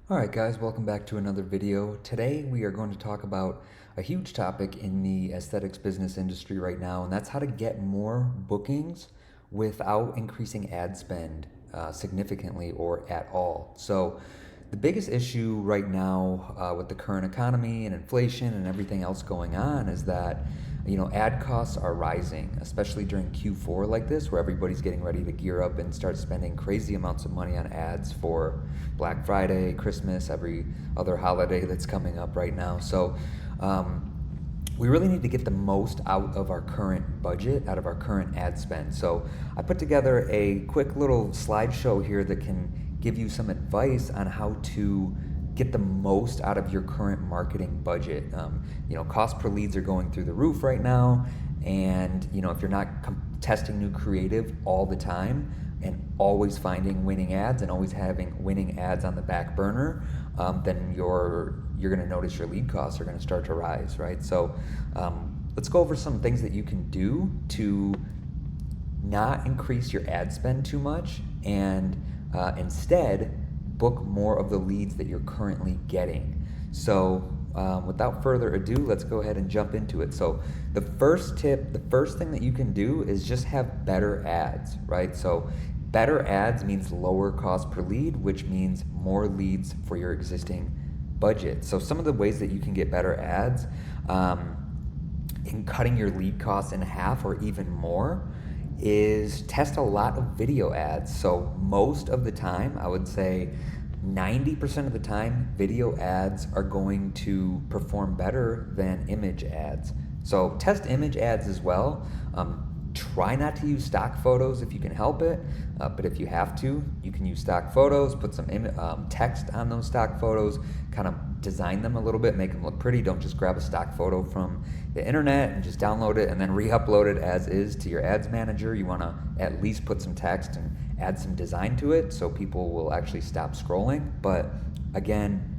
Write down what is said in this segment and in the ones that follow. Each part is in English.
Alright guys, welcome back to another video. Today we are going to talk about a huge topic in the aesthetics business industry right now, and that's how to get more bookings without increasing ad spend significantly or at all. So the biggest issue right now with the current economy and inflation and everything else going on is that ad costs are rising, especially during Q4 like this, where everybody's getting ready to gear up and start spending crazy amounts of money on ads for Black Friday, Christmas, every other holiday that's coming up right now. So we really need to get the most out of our current budget, out of our current ad spend. So I put together a quick little slideshow here that can give you some advice on how to get the most out of your current marketing budget. Cost per leads are going through the roof right now, and if you're not testing new creative all the time and always finding winning ads and always having winning ads on the back burner, then you're going to notice your lead costs are going to start to rise, right? So let's go over some things that you can do to not increase your ad spend too much and instead book more of the leads that you're currently getting. So without further ado, let's go ahead and jump into it. So the first thing that you can do is just have better ads, right? So better ads means lower cost per lead, which means more leads for your existing budget. So some of the ways that you can get better ads in cutting your lead costs in half or even more is test a lot of video ads. So most of the time, I would say 90% of the time, video ads are going to perform better than image ads. So test image ads as well. Try not to use stock photos if you can help it, but if you have to, you can use stock photos, put some text on those stock photos, kind of design them a little bit, make them look pretty. Don't just grab a stock photo from the internet and just download it and then re-upload it as is to your ads manager. You want to at least put some text and add some design to it so people will actually stop scrolling. But again,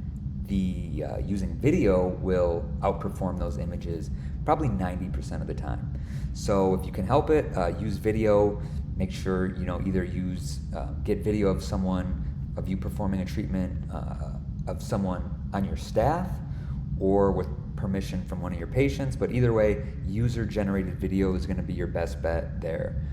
the using video will outperform those images probably 90% of the time. So if you can help it, use video. Make sure either get video of you performing a treatment of someone on your staff or with permission from one of your patients. But either way, user-generated video is going to be your best bet there.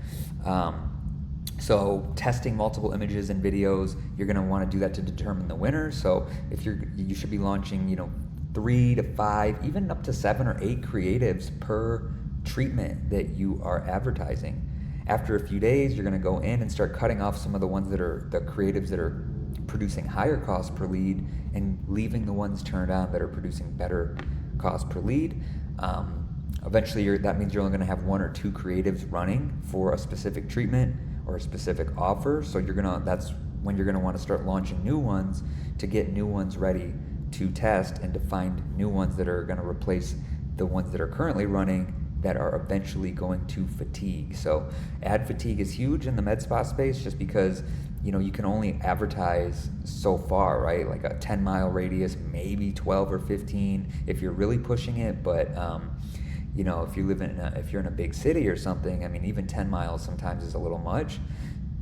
So testing multiple images and videos, you're going to want to do that to determine the winner. So if you should be launching 3 to 5, even up to 7 or 8 creatives per treatment that you are advertising. After a few days, you're going to go in and start cutting off some of the ones that are the creatives that are producing higher cost per lead and leaving the ones turned on that are producing better cost per lead. Eventually, that means you're only going to have 1 or 2 creatives running for a specific treatment or a specific offer. So that's when you're going to want to start launching new ones to get new ones ready to test and to find new ones that are going to replace the ones that are currently running that are eventually going to fatigue. So ad fatigue is huge in the med spa space just because you can only advertise so far, right? Like a 10-mile radius, maybe 12 or 15 if you're really pushing it. But if you're in a big city or something, I mean, even 10 miles sometimes is a little much.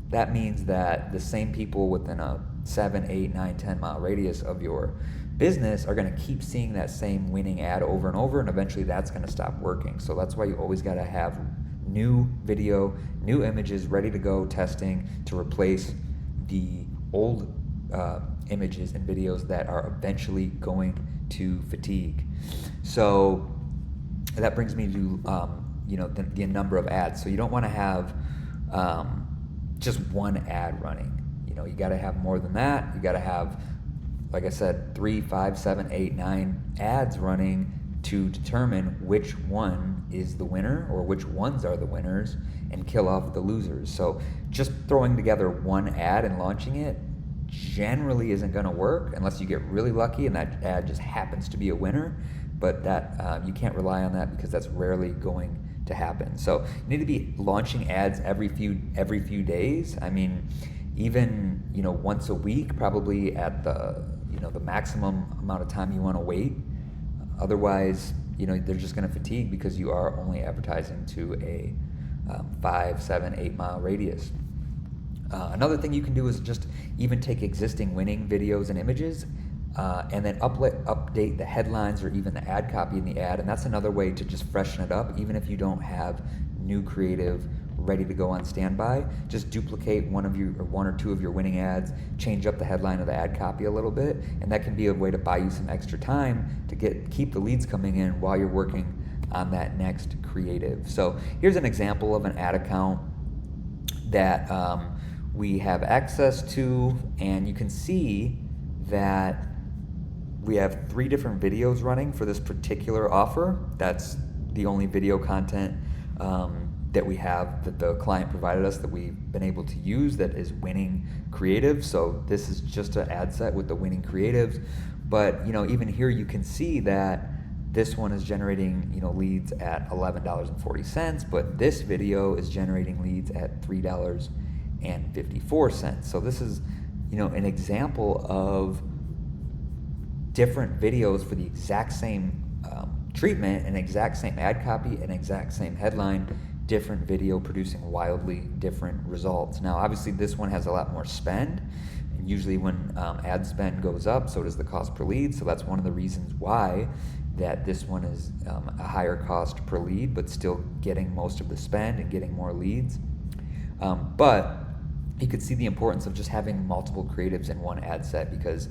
That means that the same people within a 7, 8, 9, 10-mile radius of your business are going to keep seeing that same winning ad over and over, and eventually that's going to stop working. So that's why you always got to have new video, new images ready to go testing to replace the old images and videos that are eventually going to fatigue. So that brings me to the number of ads. So you don't want to have just one ad running. You got to have more than that. You got to have, like I said, 3, 5, 7, 8, 9 ads running to determine which one is the winner or which ones are the winners and kill off the losers. So just throwing together one ad and launching it generally isn't going to work unless you get really lucky and that ad just happens to be a winner. But that you can't rely on that because that's rarely going to happen. So you need to be launching ads every few days. I mean, even once a week, probably at the the maximum amount of time you want to wait. Otherwise, they're just going to fatigue because you are only advertising to a 5, 7, 8 mile radius. Another thing you can do is just even take existing winning videos and images and then update the headlines or even the ad copy in the ad. And that's another way to just freshen it up, even if you don't have new creative ready to go on standby. Just duplicate one or two of your winning ads, change up the headline of the ad copy a little bit, and that can be a way to buy you some extra time to keep the leads coming in while you're working on that next creative. So here's an example of an ad account that we have access to, and you can see that we have 3 different videos running for this particular offer. That's the only video content that we have that the client provided us that we've been able to use that is winning creative. So this is just an ad set with the winning creatives. But even here you can see that this one is generating leads at $11.40, but this video is generating leads at $3.54. So this is an example of different videos for the exact same treatment, an exact same ad copy, an exact same headline, different video producing wildly different results. Now obviously this one has a lot more spend, and usually when ad spend goes up, so does the cost per lead. So that's one of the reasons why that this one is a higher cost per lead, but still getting most of the spend and getting more leads. But you could see the importance of just having multiple creatives in one ad set, because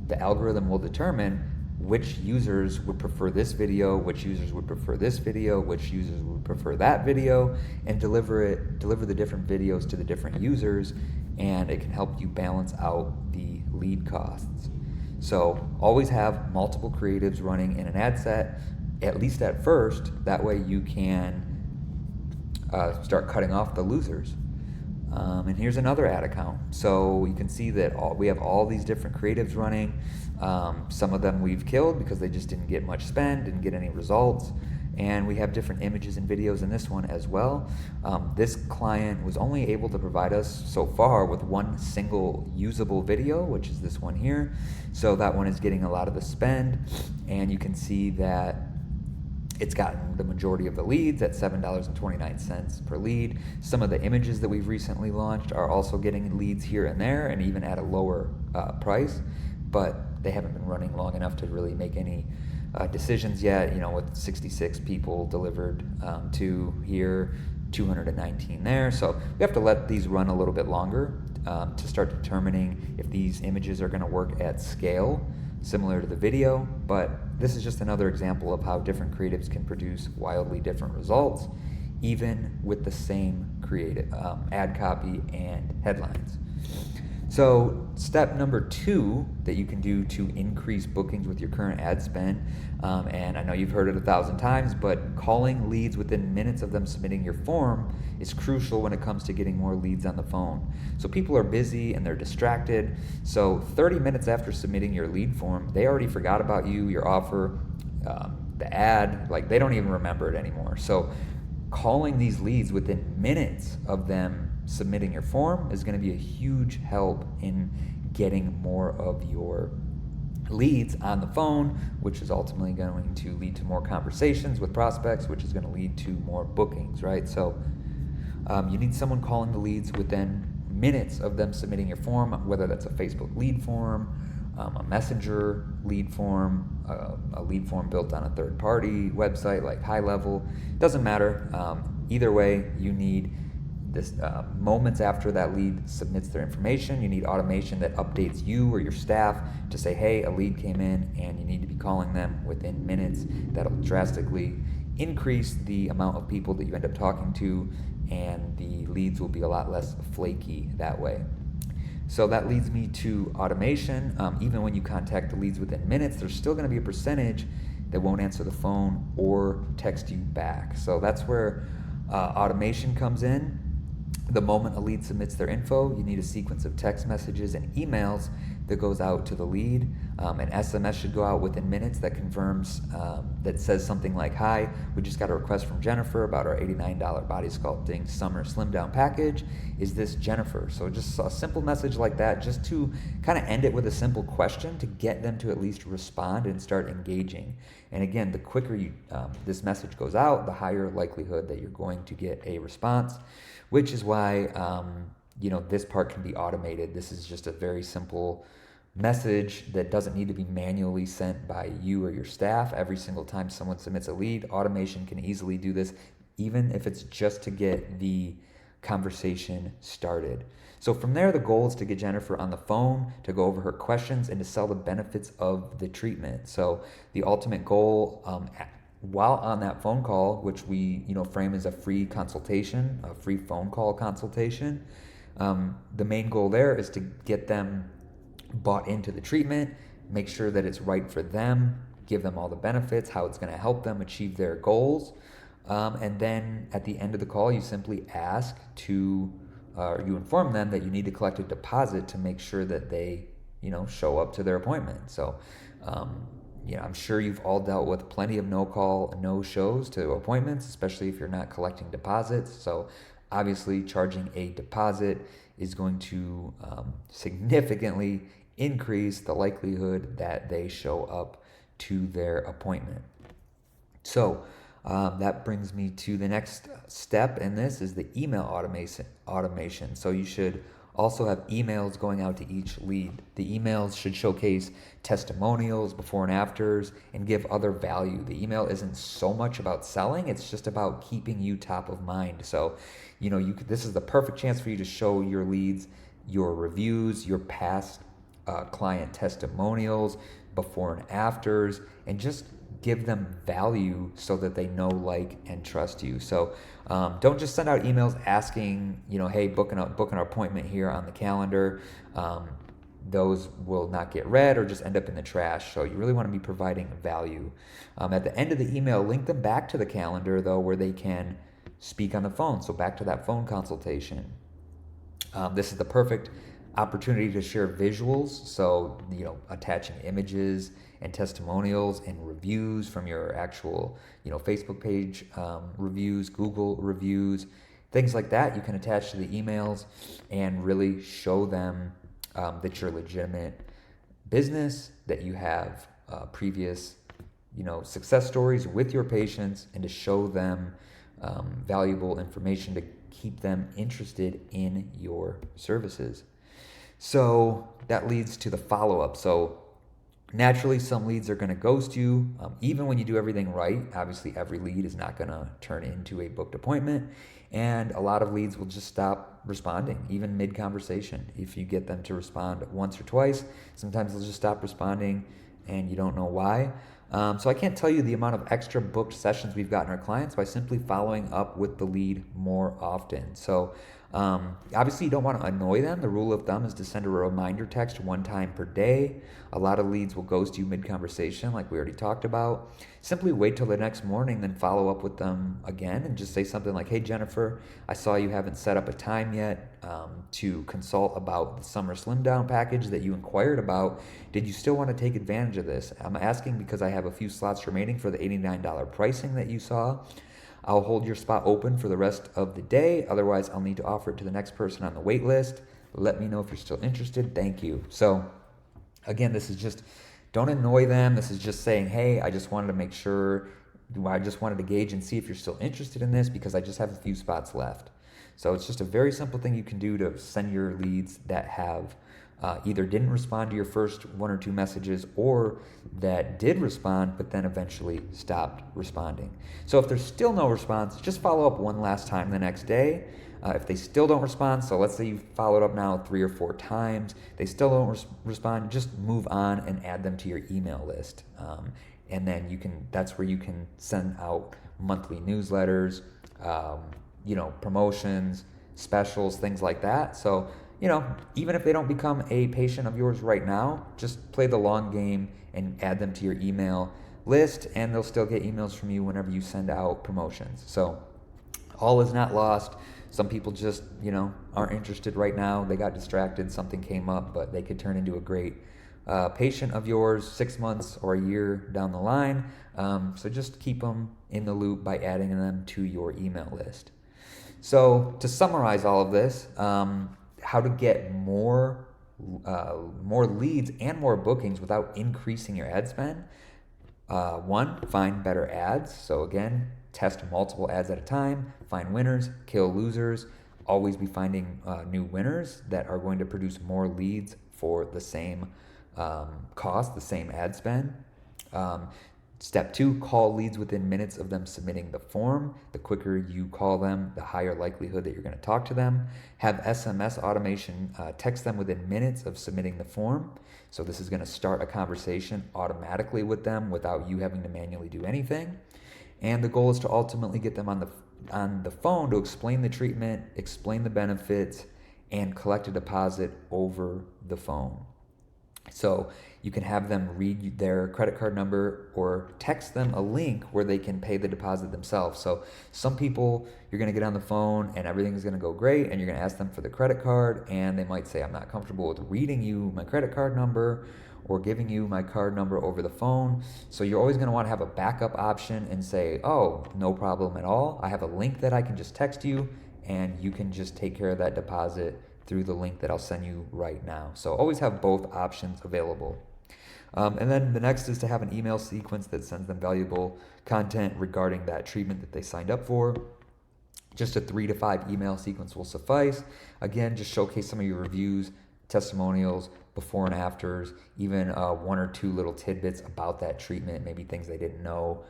the algorithm will determine which users would prefer this video, which users would prefer this video, which users would prefer that video, and deliver the different videos to the different users, and it can help you balance out the lead costs. So always have multiple creatives running in an ad set, at least at first. That way you can start cutting off the losers. And here's another ad account. So you can see that we have all these different creatives running. Some of them we've killed because they just didn't get much spend, didn't get any results. And we have different images and videos in this one as well. This client was only able to provide us so far with one single usable video, which is this one here. So that one is getting a lot of the spend, and you can see that it's gotten the majority of the leads at $7.29 per lead. Some of the images that we've recently launched are also getting leads here and there, and even at a lower price, but they haven't been running long enough to really make any decisions yet. With 66 people delivered to here, 219 there. So we have to let these run a little bit longer to start determining if these images are going to work at scale, similar to the video. But this is just another example of how different creatives can produce wildly different results, even with the same creative ad copy and headlines. So step number 2 that you can do to increase bookings with your current ad spend, and I know you've heard it 1,000 times, but calling leads within minutes of them submitting your form is crucial when it comes to getting more leads on the phone. So people are busy and they're distracted. So 30 minutes after submitting your lead form, they already forgot about you, your offer, the ad, like they don't even remember it anymore. So calling these leads within minutes of them submitting your form is going to be a huge help in getting more of your leads on the phone, which is ultimately going to lead to more conversations with prospects, which is going to lead to more bookings, right? So you need someone calling the leads within minutes of them submitting your form, whether that's a Facebook lead form, a messenger lead form, a lead form built on a third-party website like High Level. Doesn't matter. Either way, you need this moments after that lead submits their information. You need automation that updates you or your staff to say, hey, a lead came in, and you need to be calling them within minutes. That'll drastically increase the amount of people that you end up talking to, and the leads will be a lot less flaky that way. So that leads me to automation. Even when you contact the leads within minutes, there's still going to be a percentage that won't answer the phone or text you back. So that's where automation comes in. The moment a lead submits their info, you need a sequence of text messages and emails that goes out to the lead. An SMS should go out within minutes that confirms, that says something like, hi, we just got a request from Jennifer about our $89 body sculpting summer slim down package. Is this Jennifer? So just a simple message like that, just to kind of end it with a simple question to get them to at least respond and start engaging. And again, the quicker this message goes out, the higher likelihood that you're going to get a response, which is why this part can be automated. This is just a very simple message that doesn't need to be manually sent by you or your staff every single time someone submits a lead. Automation can easily do this, even if it's just to get the conversation started. So from there, the goal is to get Jennifer on the phone, to go over her questions, and to sell the benefits of the treatment. So the ultimate goal, while on that phone call, which we frame as a free consultation, a free phone call consultation, the main goal there is to get them bought into the treatment, make sure that it's right for them, give them all the benefits, how it's going to help them achieve their goals. And then at the end of the call, you simply ask to, you inform them that you need to collect a deposit to make sure that they, show up to their appointment. So, I'm sure you've all dealt with plenty of no-call, no-shows to appointments, especially if you're not collecting deposits. So obviously charging a deposit is going to significantly increase the likelihood that they show up to their appointment. So that brings me to the next step in this is the email automation. So you should also have emails going out to each lead. The emails should showcase testimonials, before and afters, and give other value. The email isn't so much about selling, it's just about keeping you top of mind. So, this is the perfect chance for you to show your leads your reviews, your past client testimonials, before and afters, and just give them value so that they know, like, and trust you. So don't just send out emails asking, hey, book an appointment here on the calendar. Those will not get read or just end up in the trash. So you really want to be providing value. At the end of the email, link them back to the calendar, though, where they can speak on the phone. So back to that phone consultation. This is the perfect opportunity to share visuals. So, attaching images and testimonials and reviews from your actual, Facebook page reviews, Google reviews, things like that. You can attach to the emails and really show them that you're a legitimate business, that you have previous, success stories with your patients, and to show them valuable information to keep them interested in your services. So that leads to the follow-up. So naturally, some leads are going to ghost you, even when you do everything right. Obviously, every lead is not going to turn into a booked appointment, and a lot of leads will just stop responding, even mid-conversation. If you get them to respond once or twice, sometimes they'll just stop responding, and you don't know why. So I can't tell you the amount of extra booked sessions we've gotten our clients by simply following up with the lead more often. So obviously you don't want to annoy them. The rule of thumb is to send a reminder text one time per day. A lot of leads will ghost you mid-conversation, like we already talked about. Simply wait till the next morning, then follow up with them again and just say something like, hey, Jennifer, I saw you haven't set up a time yet to consult about the summer slim down package that you inquired about. Did you still want to take advantage of this? I'm asking because I have a few slots remaining for the $89 pricing that you saw. I'll hold your spot open for the rest of the day. Otherwise, I'll need to offer it to the next person on the wait list. Let me know if you're still interested. Thank you. So again, this is just, don't annoy them. This is just saying, hey, I just wanted to make sure, I just wanted to gauge and see if you're still interested in this because I just have a few spots left. So it's just a very simple thing you can do to send your leads that have either didn't respond to your first one or two messages, or that did respond but then eventually stopped responding. So if there's still no response, just follow up one last time the next day. If they still don't respond, so let's say you've followed up now 3 or 4 times, they still don't respond, just move on and add them to your email list. And then that's where you can send out monthly newsletters, promotions, specials, things like that. So, even if they don't become a patient of yours right now, just play the long game and add them to your email list, and they'll still get emails from you whenever you send out promotions. So all is not lost. Some people just, aren't interested right now. They got distracted, something came up, but they could turn into a great patient of yours 6 months or a year down the line. So just keep them in the loop by adding them to your email list. So to summarize all of this, how to get more leads and more bookings without increasing your ad spend. 1, find better ads. So again, test multiple ads at a time, find winners, kill losers. always be finding new winners that are going to produce more leads for the same cost, the same ad spend. Step 2, call leads within minutes of them submitting the form. The quicker you call them, the higher likelihood that you're going to talk to them. Have SMS automation text them within minutes of submitting the form. So this is going to start a conversation automatically with them without you having to manually do anything. And the goal is to ultimately get them on the phone to explain the treatment, explain the benefits, and collect a deposit over the phone. So you can have them read their credit card number or text them a link where they can pay the deposit themselves. So some people, you're going to get on the phone and everything's going to go great, and you're going to ask them for the credit card, and they might say, I'm not comfortable with reading you my credit card number or giving you my card number over the phone. So you're always going to want to have a backup option and say, oh, no problem at all. I have a link that I can just text you, and you can just take care of that deposit through the link that I'll send you right now. So always have both options available. And then the next is to have an email sequence that sends them valuable content regarding that treatment that they signed up for. Just a 3 to 5 email sequence will suffice. Again, just showcase some of your reviews, testimonials, before and afters, even 1 or 2 little tidbits about that treatment, maybe things they didn't know,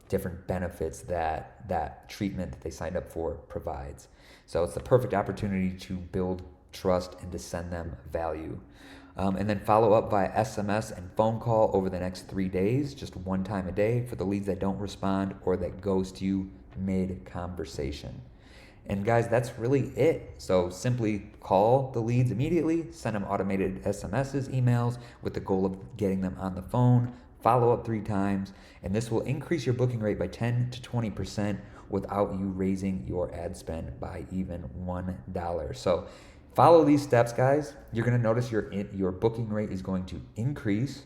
different benefits that treatment that they signed up for provides. So it's the perfect opportunity to build trust and to send them value. And then follow up via SMS and phone call over the next 3 days, just 1 time a day for the leads that don't respond or that ghost you mid-conversation. And guys, that's really it. So simply call the leads immediately, send them automated SMSs, emails with the goal of getting them on the phone, follow up 3 times, and this will increase your booking rate by 10 to 20% without you raising your ad spend by even $1. So follow these steps, guys. You're going to notice your booking rate is going to increase,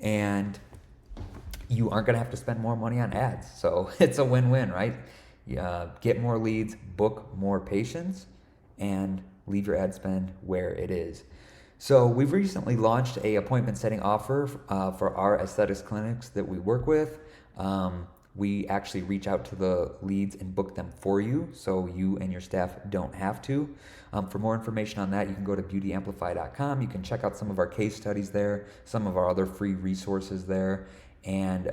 and you aren't going to have to spend more money on ads. So it's a win-win, right? Get more leads, book more patients, and leave your ad spend where it is. So we've recently launched a appointment setting offer for our aesthetics clinics that we work with. We actually reach out to the leads and book them for you, so you and your staff don't have to. For more information on that, you can go to beautyamplify.com. You can check out some of our case studies there, some of our other free resources there, and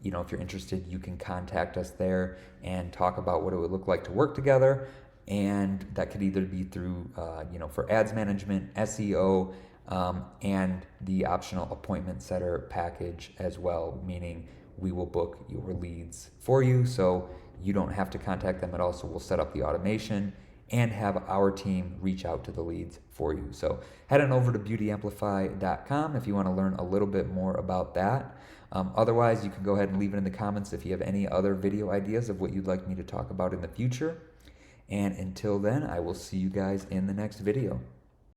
if you're interested, you can contact us there and talk about what it would look like to work together. And that could either be through, for ads management, SEO, and the optional appointment setter package as well, meaning we will book your leads for you, so you don't have to contact them at all. So we'll set up the automation and have our team reach out to the leads for you. So head on over to beautyamplify.com if you want to learn a little bit more about that. Otherwise, you can go ahead and leave it in the comments if you have any other video ideas of what you'd like me to talk about in the future. And until then, I will see you guys in the next video.